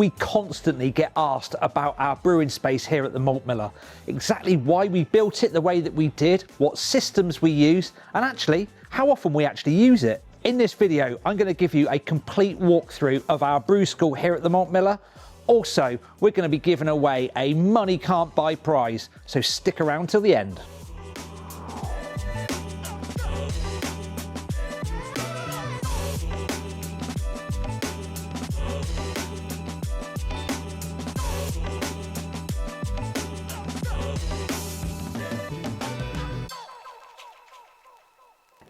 we constantly get asked about our brewing space here at the Malt Miller. Exactly why we built it the way that we did, what systems we use, and actually how often we actually use it. In this video, I'm going to give you a complete walkthrough of our brew school here at the Malt Miller. Also, we're going to be giving away a money can't buy prize, so stick around till the end.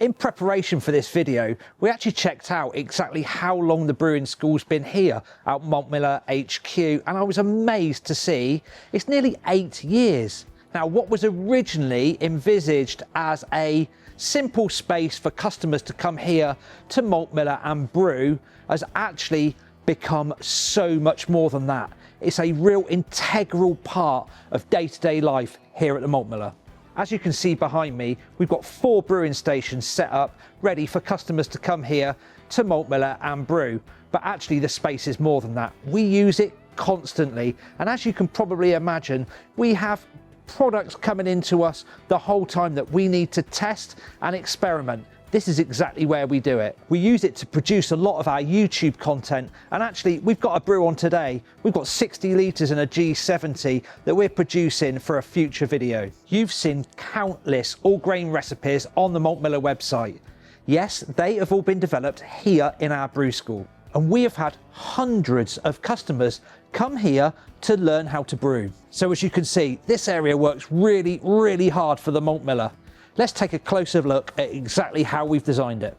In preparation for this video, we actually checked out exactly how long the brewing school's been here at Malt Miller HQ, and I was amazed to see it's nearly 8 years. Now, what was originally envisaged as a simple space for customers to come here to Malt Miller and brew has actually become so much more than that. It's a real integral part of day-to-day life here at the Malt Miller. As you can see behind me, we've got 4 brewing stations set up, ready for customers to come here to Malt Miller and brew. But actually the space is more than that. We use it constantly. And as you can probably imagine, we have products coming into us the whole time that we need to test and experiment. This is exactly where we do it. We use it to produce a lot of our YouTube content, and actually we've got a brew on today. We've got 60 litres in a G70 that we're producing for a future video. You've seen countless all grain recipes on the Malt Miller website. Yes, they have all been developed here in our brew school, and we have had hundreds of customers come here to learn how to brew. So as you can see, this area works really, really hard for the Malt Miller. Let's take a closer look at exactly how we've designed it.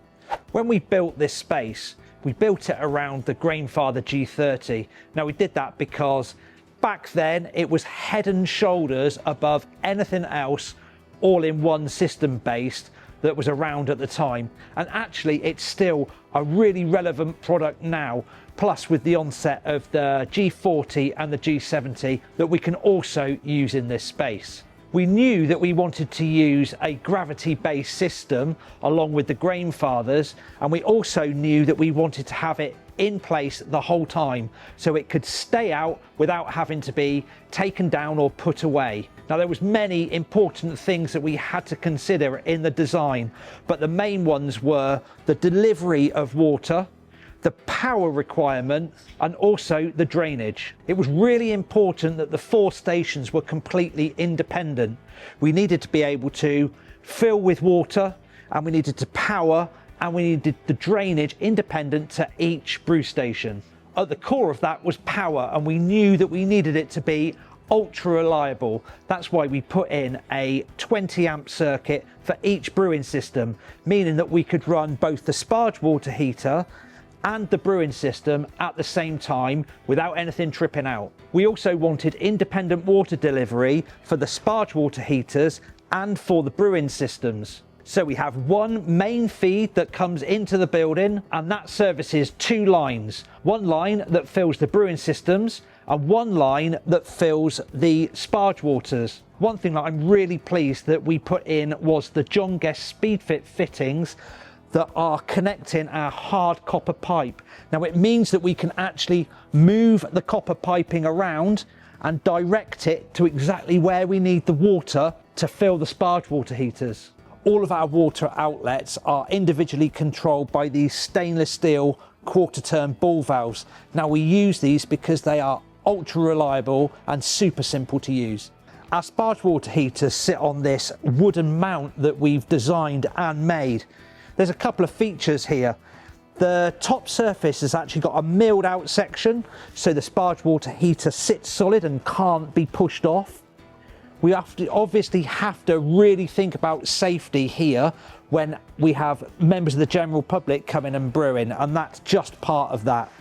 When we built this space, we built it around the Grainfather G30. Now we did that because back then it was head and shoulders above anything else all in one system based that was around at the time. And actually it's still a really relevant product now, plus with the onset of the G40 and the G70 that we can also use in this space. We knew that we wanted to use a gravity-based system along with the Grainfathers, and we also knew that we wanted to have it in place the whole time so it could stay out without having to be taken down or put away. Now there was many important things that we had to consider in the design, but the main ones were the delivery of water, the power requirement, and also the drainage. It was really important that the 4 stations were completely independent. We needed to be able to fill with water, and we needed to power, and we needed the drainage independent to each brew station. At the core of that was power, and we knew that we needed it to be ultra reliable. That's why we put in a 20 amp circuit for each brewing system, meaning that we could run both the sparge water heater and the brewing system at the same time without anything tripping out. We also wanted independent water delivery for the sparge water heaters and for the brewing systems. So we have one main feed that comes into the building, and that services 2 lines. One line that fills the brewing systems and one line that fills the sparge waters. One thing that I'm really pleased that we put in was the John Guest SpeedFit fittings that are connecting our hard copper pipe. Now it means that we can actually move the copper piping around and direct it to exactly where we need the water to fill the sparge water heaters. All of our water outlets are individually controlled by these stainless steel quarter-turn ball valves. Now we use these because they are ultra reliable and super simple to use. Our sparge water heaters sit on this wooden mount that we've designed and made. There's a couple of features here. The top surface has actually got a milled out section, so the sparge water heater sits solid and can't be pushed off. We obviously have to really think about safety here when we have members of the general public coming and brewing, and that's just part of that.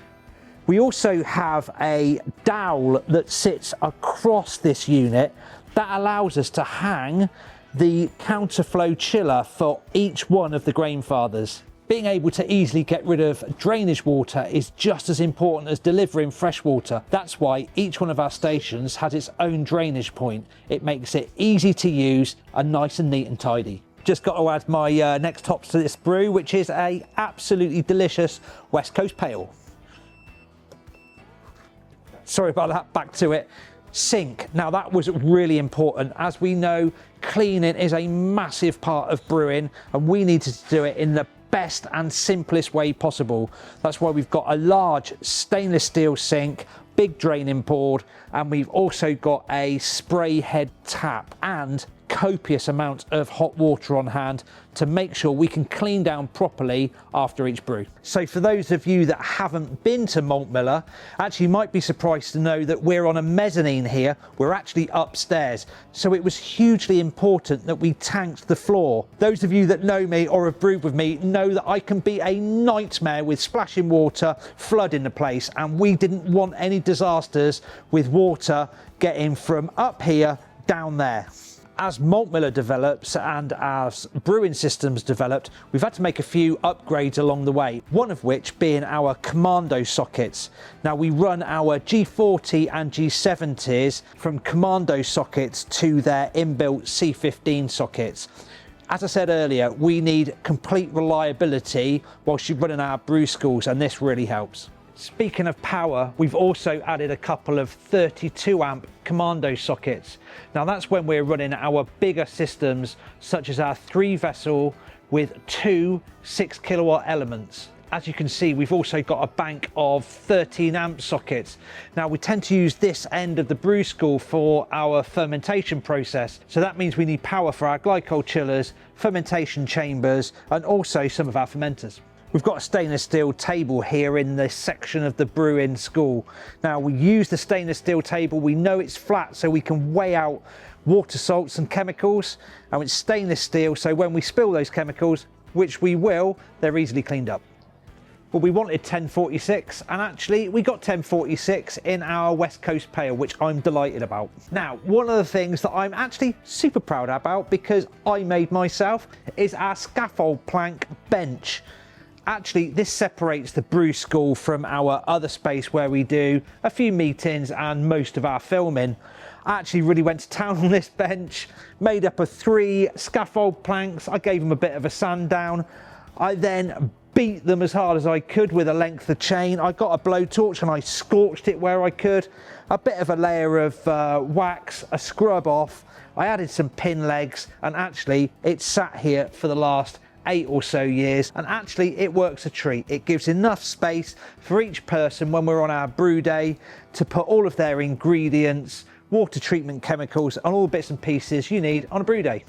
We also have a dowel that sits across this unit that allows us to hang the counterflow chiller for each one of the Grainfathers. Being able to easily get rid of drainage water is just as important as delivering fresh water. That's why each one of our stations has its own drainage point. It makes it easy to use and nice and neat and tidy. Just got to add my next tops to this brew, which is a absolutely delicious West Coast Pale. sorry about that, back to it. Sink. Now that was really important. As we know, cleaning is a massive part of brewing, and we needed to do it in the best and simplest way possible. That's why we've got a large stainless steel sink, big draining board, and we've also got a spray head tap and copious amounts of hot water on hand to make sure we can clean down properly after each brew. So for those of you that haven't been to Malt Miller, actually you might be surprised to know that we're on a mezzanine here. We're actually upstairs. So it was hugely important that we tanked the floor. Those of you that know me or have brewed with me know that I can be a nightmare with splashing water, flooding the place, and we didn't want any disasters with water getting from up here down there. As Malt Miller develops and as brewing systems developed, we've had to make a few upgrades along the way, one of which being our commando sockets. Now we run our G40 and G70s from commando sockets to their inbuilt C15 sockets. As I said earlier, we need complete reliability whilst you're running our brew schools, and this really helps. Speaking of power, we've also added a couple of 32 amp commando sockets. Now that's when we're running our bigger systems, such as our 3 vessel with 2 6 kilowatt elements. As you can see, we've also got a bank of 13 amp sockets. Now we tend to use this end of the brew school for our fermentation process. So that means we need power for our glycol chillers, fermentation chambers, and also some of our fermenters. We've got a stainless steel table here in this section of the brewing school. Now we use the stainless steel table, we know it's flat so we can weigh out water salts and chemicals, and it's stainless steel so when we spill those chemicals, which we will, they're easily cleaned up. Well, we wanted 1046 and actually we got 1046 in our West Coast Pale, which I'm delighted about. Now, one of the things that I'm actually super proud about because I made myself is our scaffold plank bench. Actually, this separates the brew school from our other space where we do a few meetings and most of our filming. I actually really went to town on this bench, made up of 3 scaffold planks. I gave them a bit of a sand down. I then beat them as hard as I could with a length of chain. I got a blowtorch and I scorched it where I could. A bit of a layer of wax, a scrub off. I added some pin legs and actually it sat here for the last 8 or so years, and actually it works a treat. It gives enough space for each person when we're on our brew day to put all of their ingredients, water treatment chemicals and all the bits and pieces you need on a brew day.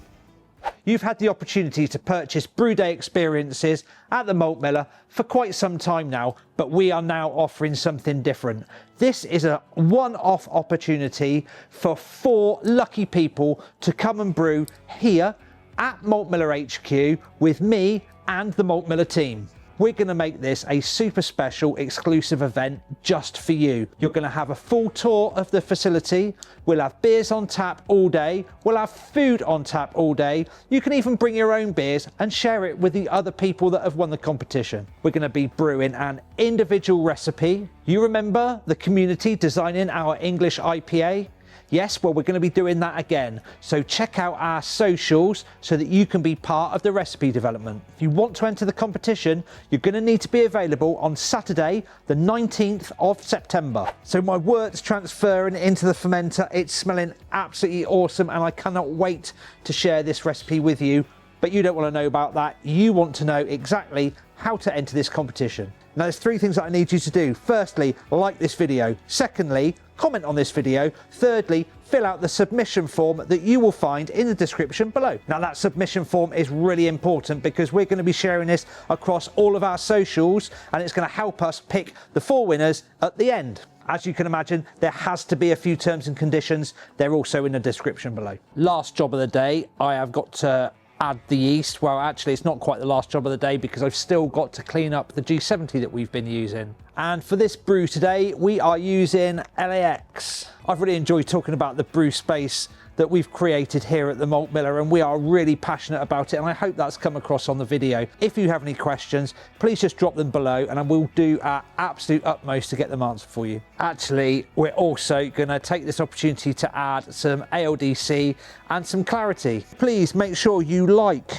You've had the opportunity to purchase brew day experiences at the Malt Miller for quite some time now, but we are now offering something different. This is a one-off opportunity for 4 lucky people to come and brew here at Malt Miller HQ with me and the Malt Miller team. We're going to make this a super special exclusive event just for you. You're going to have a full tour of the facility. We'll have beers on tap all day. We'll have food on tap all day. You can even bring your own beers and share it with the other people that have won the competition. We're going to be brewing an individual recipe. You remember the community designing our English IPA? Yes, well, we're going to be doing that again. So check out our socials so that you can be part of the recipe development. If you want to enter the competition, you're going to need to be available on Saturday, the 19th of September. So my wort's transferring into the fermenter. It's smelling absolutely awesome and I cannot wait to share this recipe with you. But you don't want to know about that. You want to know exactly how to enter this competition. Now there's 3 things that I need you to do. Firstly, like this video. Secondly, comment on this video. Thirdly, fill out the submission form that you will find in the description below. Now that submission form is really important because we're going to be sharing this across all of our socials and it's going to help us pick the 4 winners at the end. As you can imagine, there has to be a few terms and conditions. They're also in the description below. Last job of the day, I have got to add the yeast. Well, actually it's not quite the last job of the day because I've still got to clean up the G70 that we've been using. And for this brew today, we are using LAX. I've really enjoyed talking about the brew space that we've created here at the Malt Miller and we are really passionate about it and I hope that's come across on the video. If you have any questions, please just drop them below and I will do our absolute utmost to get them answered for you. Actually, we're also going to take this opportunity to add some ALDC and some clarity. Please make sure you like,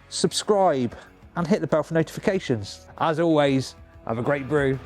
subscribe and hit the bell for notifications. As always, have a great brew.